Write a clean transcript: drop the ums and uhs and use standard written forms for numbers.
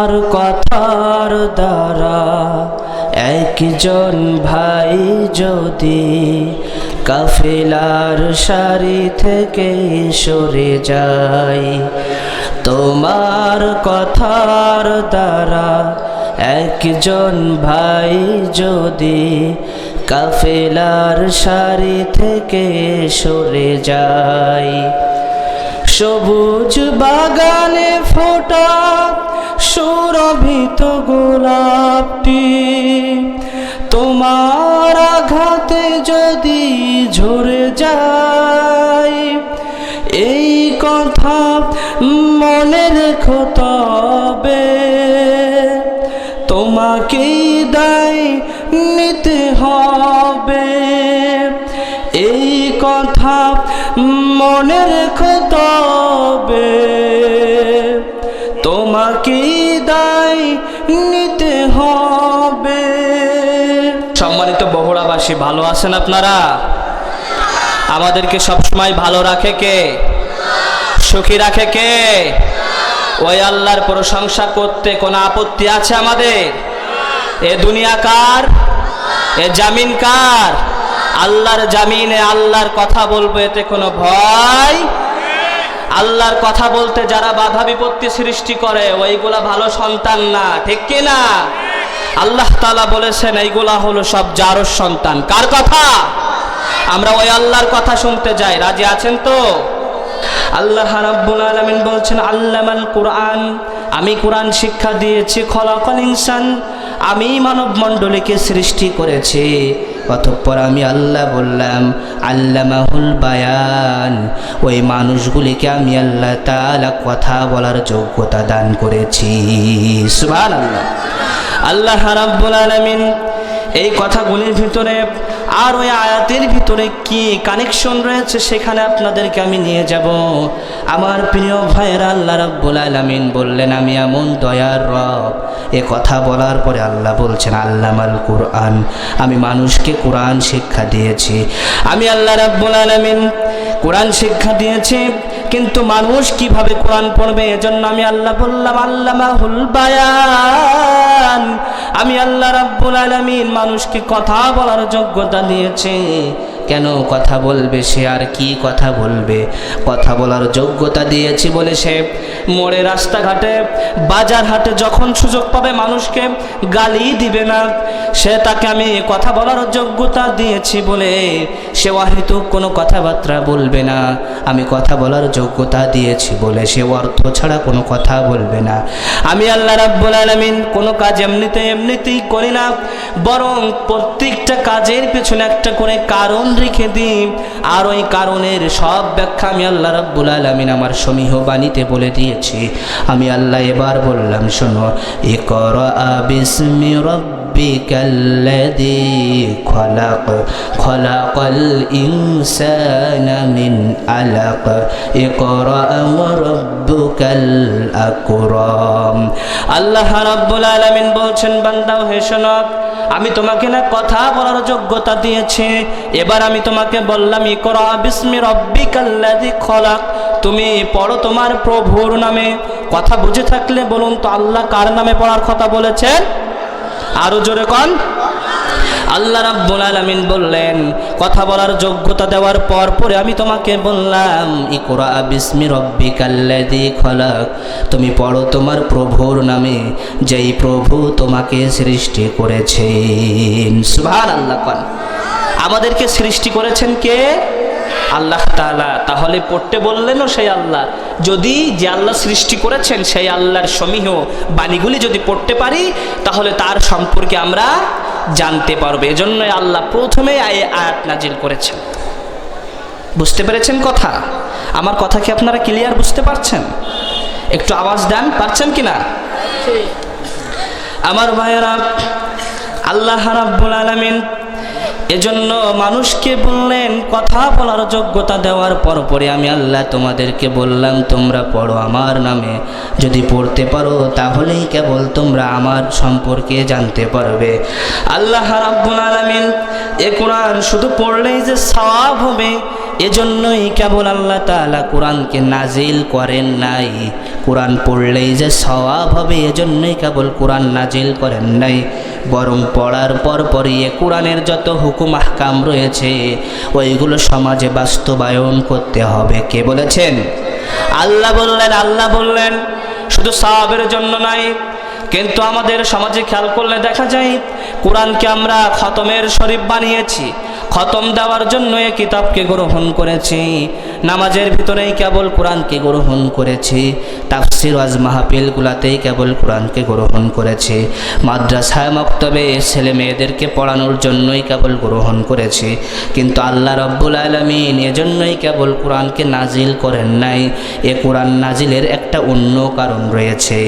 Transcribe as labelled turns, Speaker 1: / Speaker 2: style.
Speaker 1: তোমার কথার দ্বারা একজন ভাই যদি কাফেলার সারি থেকে সরে যায়, তোমার কথার দ্বারা একজন ভাই যদি কাফেলার সারি থেকে সরে যায়, সবুজ বাগানে ফোটা সুরভিত গোলাপটি তোমার আঘাতে যদি ঝরে যায়, এই কথা মনে রেখো তবে তোমাকেই দায় নিতে হবে। এই কথা মনে রেখো তবে তোমাকেই দায় নিতে হবে। সম্মানিত বগুড়াবাসী, ভালো আছেন আপনারা? আমাদেরকে সবসময় ভালো রাখে কে? সুখী রাখে কে? ওই আল্লাহর প্রশংসা করতে কোনো আপত্তি আছে আমাদের? এ দুনিয়া কার? এ জামিন কার? আল্লাহর জামিনে আল্লাহর কথা বলবো, এতে কোনো ভয়। আল্লাহর কথা বলতে যারা বাধা বিপত্তি সৃষ্টি করে ওইগুলা ভালো সন্তান না, ঠিক কি না? আল্লাহ তাআলা বলেছেন এইগুলা হলো সব জারজ সন্তান। কার কথা? আমরা ওই আল্লাহর কথা শুনতে যাই। রাজি আছেন তো? আল্লাহ রাব্বুল আলামিন বলছেন আল্লামাল কুরআন, আমি কোরআন শিক্ষা দিয়েছি। খলাকাল ইনসান, আমি মানব মণ্ডলীকে সৃষ্টি করেছি। অতঃপর আমি আল্লাহ বললাম আল্লামাহুল বায়ান, ওই মানুষগুলিকে আমি আল্লাহ তাআলা কথা বলার যোগ্যতা দান করেছি। সুবহানাল্লাহ। আল্লাহ রাব্বুল আলামিন এই কথাগুলির ভিতরে আর ওই আয়াতের ভিতরে কি কানেকশন রয়েছে সেখানে আপনাদেরকে আমি নিয়ে যাব। আমার প্রিয় ভাইয়েরা, আল্লাহ রাব্বুল আলামিন বললেন আমি এমন দয়ার রব। এ কথা বলার পরে আল্লাহ বলছেন আল্লামাল কুরআন, আমি মানুষকে কোরআন শিক্ষা দিয়েছি। আমি আল্লাহ রাব্বুল আলামিন কোরআন শিক্ষা দিয়েছি, কিন্তু মানুষ কিভাবে কোরআন পড়বে এজন্য আমি আল্লাহ বললাম আল্লামাহুল বায়ান। আমি আল্লাহ রাব্বুল আলামিন মানুষকে কথা বলার যোগ্যতা দিয়েছি। কেন কথা বলবে সে, আর কি কথা বলবে? কথা বলার যোগ্যতা দিয়েছি বলে সে মোড়ে রাস্তাঘাটে বাজার হাটে যখন সুযোগ পাবে মানুষকে গালি দিবে না। সে তাকে আমি কথা বলার যোগ্যতা দিয়েছি বলে সে অহেতুক কোনো কথাবার্তা বলবে না। আমি কথা বলার যোগ্যতা দিয়েছি বলে সে অর্থ ছাড়া কোনো কথা বলবে না। আমি আল্লাহ রাব্বুল আলামিন কোনো কাজ এমনিতেই করি না, বরং প্রত্যেকটা কাজের পেছনে একটা করে কারণ রেখে দিই। আর ওই কারণের সব ব্যাখ্যা আমি আল্লাহ রাব্বুল আলামিন আমার সমীহ বাণীতে বলে দিয়েছি। আমি আল্লাহ এবার বললাম শোনো, ইকরা বিসমি রাব্বিকাল্লাযী খলাক, খলাকাল ইনসানা মিন আলাক, ইকরা ওয়া রাব্বুকাল আকরাম। আল্লাহ রাব্বুল আলামিন বলছেন বান্দা হে শোনো, আমি তোমাকে না কথা বলার যোগ্যতা দিয়েছি, এবার আমি তোমাকে বললাম ইকরা বিসমি রাব্বিকাল্লাযী খলাক, তুমি পড়ো তোমার প্রভুর নামে। কথা বুঝে থাকলে বলুন তো আল্লাহ কার নামে পড়ার কথা বলেছেন? আরো জোরে কোন? আল্লাহ রাব্বুল আলামিন বললেন কথা বলার যোগ্যতা দেওয়ার পরে আমি তোমাকে বললাম ইকরা বিসমি রাব্বিকাল্লাযী খলাক, তুমি পড়ো তোমার প্রভুর নামে, যেই প্রভু তোমাকে সৃষ্টি করেছেন। সুবহানাল্লাহ। কোন? আমাদেরকে সৃষ্টি করেছেন কে? আল্লাহ তাআলা। তাহলে পড়তে বললেনও সেই আল্লাহ। যদি যে আল্লাহ সৃষ্টি করেছেন সেই আল্লাহর সমীহ বাণীগুলি যদি পড়তে পারি তাহলে তার সম্পর্কে আমরা জানতে পারবো। এজন্য আল্লাহ প্রথমে আয়াত নাজিল করেছেন। বুঝতে পেরেছেন কথা? আমার কথা কি আপনারা ক্লিয়ার বুঝতে পারছেন? একটু আওয়াজ দেন, পারছেন কিনা? আমার ভাইয়েরা, আল্লাহ রাব্বুল আলামিন এজন্য মানুষকে বললেন কথা বলার যোগ্যতা দেওয়ার পরে আমি আল্লাহ তোমাদেরকে বললাম তোমরা পড়ো আমার নামে। যদি পড়তে পারো তাহলেই কেবল তোমরা আমার সম্পর্কে জানতে পারবে। আল্লাহ রাব্বুল আলামিন এ কোরআন শুধু পড়লেই যে সওয়াব হবে এজন্যই কেবল আল্লাহ তাআলা কোরআনকে নাজিল করেন নাই। কোরআন পড়লেই যে সওয়াব হবে এজন্যই কেবল কোরআন নাজিল করেন নাই, বরং পড়ার পরপরই কোরআনের যত হুকুম আহকাম রয়েছে ওইগুলো সমাজে বাস্তবায়ন করতে হবে। কে বলেছেন? আল্লাহ বললেন। আল্লাহ বললেন শুধু সওয়াবের জন্য নয়, কিন্তু আমাদের সমাজে খেয়াল করলে দেখা যায় কোরআনকে আমরা খতমের শরীফ বানিয়েছি, খতম দেওয়ার জন্য এই কিতাবকে গ্রহণ করেছি, নামাজের ভিতরেই কেবল কোরআনকে গ্রহণ করেছি, তাফসির ওয়াজ মাহফিলগুলাতেই কেবল কোরআনকে গ্রহণ করেছি, মাদ্রাসায় মক্তবে ছেলে মেয়েদেরকে পড়ানোর জন্যই কেবল গ্রহণ করেছি। কিন্তু আল্লাহ রব্বুল আলামিন এজন্যই কেবল কোরআনকে নাজিল করেন নাই, এ কোরআন নাজিলের একটা অন্য কারণ রয়েছে।